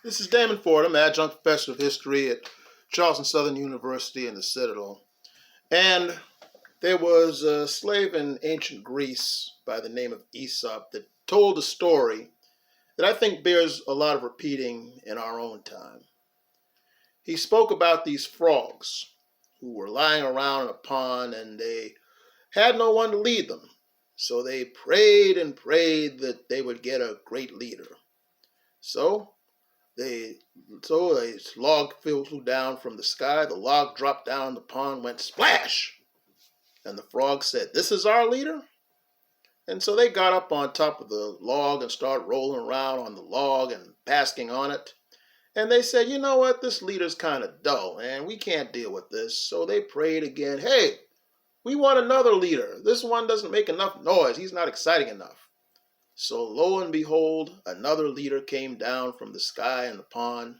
This is Damon Fordham, adjunct professor of history at Charleston Southern University in the Citadel. And there was a slave in ancient Greece by the name of Aesop that told a story that I think bears a lot of repeating in our own time. He spoke about these frogs who were lying around in a pond and they had no one to lead them. So they prayed and prayed that they would get a great leader. So a log flew down from the sky. The log dropped down the pond, went splash. And the frog said, "This is our leader?" And so they got up on top of the log and started rolling around on the log and basking on it. And they said, "You know what? This leader's kind of dull and we can't deal with this." So they prayed again. "Hey, we want another leader. This one doesn't make enough noise. He's not exciting enough." So lo and behold, another leader came down from the sky in the pond.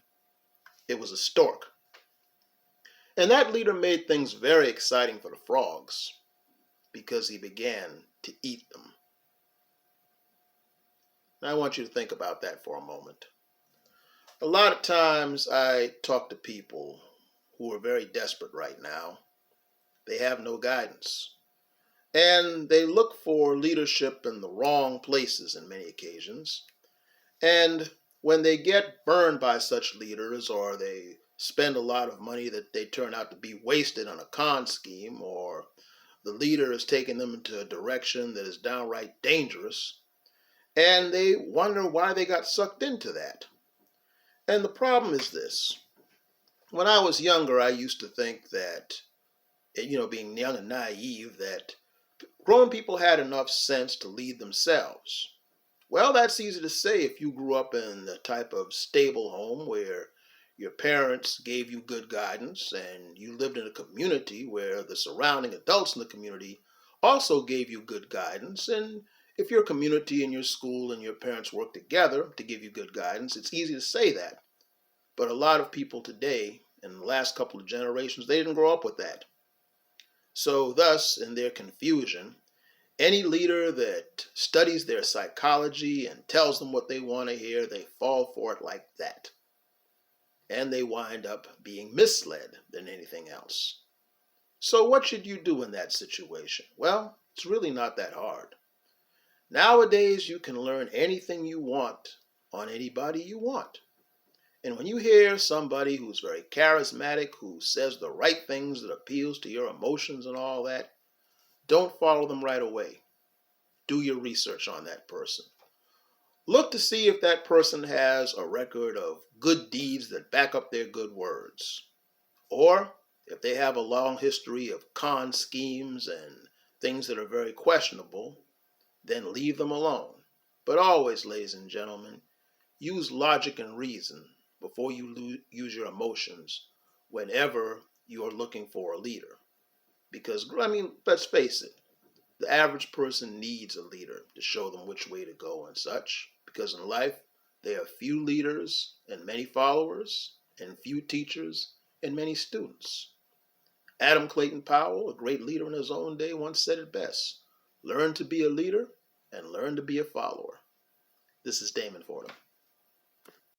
It was a stork. And that leader made things very exciting for the frogs because he began to eat them. Now I want you to think about that for a moment. A lot of times I talk to people who are very desperate right now. They have no guidance. And they look for leadership in the wrong places in many occasions. And when they get burned by such leaders, or they spend a lot of money that they turn out to be wasted on a con scheme, or the leader is taking them into a direction that is downright dangerous, and they wonder why they got sucked into that. And the problem is this. When I was younger, I used to think that, being young and naive, that grown people had enough sense to lead themselves. Well, that's easy to say if you grew up in the type of stable home where your parents gave you good guidance and you lived in a community where the surrounding adults in the community also gave you good guidance. And if your community and your school and your parents work together to give you good guidance, it's easy to say that. But a lot of people today, in the last couple of generations, they didn't grow up with that. So thus, in their confusion, any leader that studies their psychology and tells them what they want to hear, they fall for it like that. And they wind up being misled than anything else. So what should you do in that situation? Well, it's really not that hard. Nowadays, you can learn anything you want on anybody you want. And when you hear somebody who's very charismatic, who says the right things that appeals to your emotions and all that, don't follow them right away. Do your research on that person. Look to see if that person has a record of good deeds that back up their good words. Or if they have a long history of con schemes and things that are very questionable, then leave them alone. But always, ladies and gentlemen, use logic and reason before you use your emotions whenever you are looking for a leader. Because, let's face it, the average person needs a leader to show them which way to go and such. Because in life, there are few leaders and many followers, and few teachers and many students. Adam Clayton Powell, a great leader in his own day, once said it best: "Learn to be a leader and learn to be a follower." This is Damon Fordham.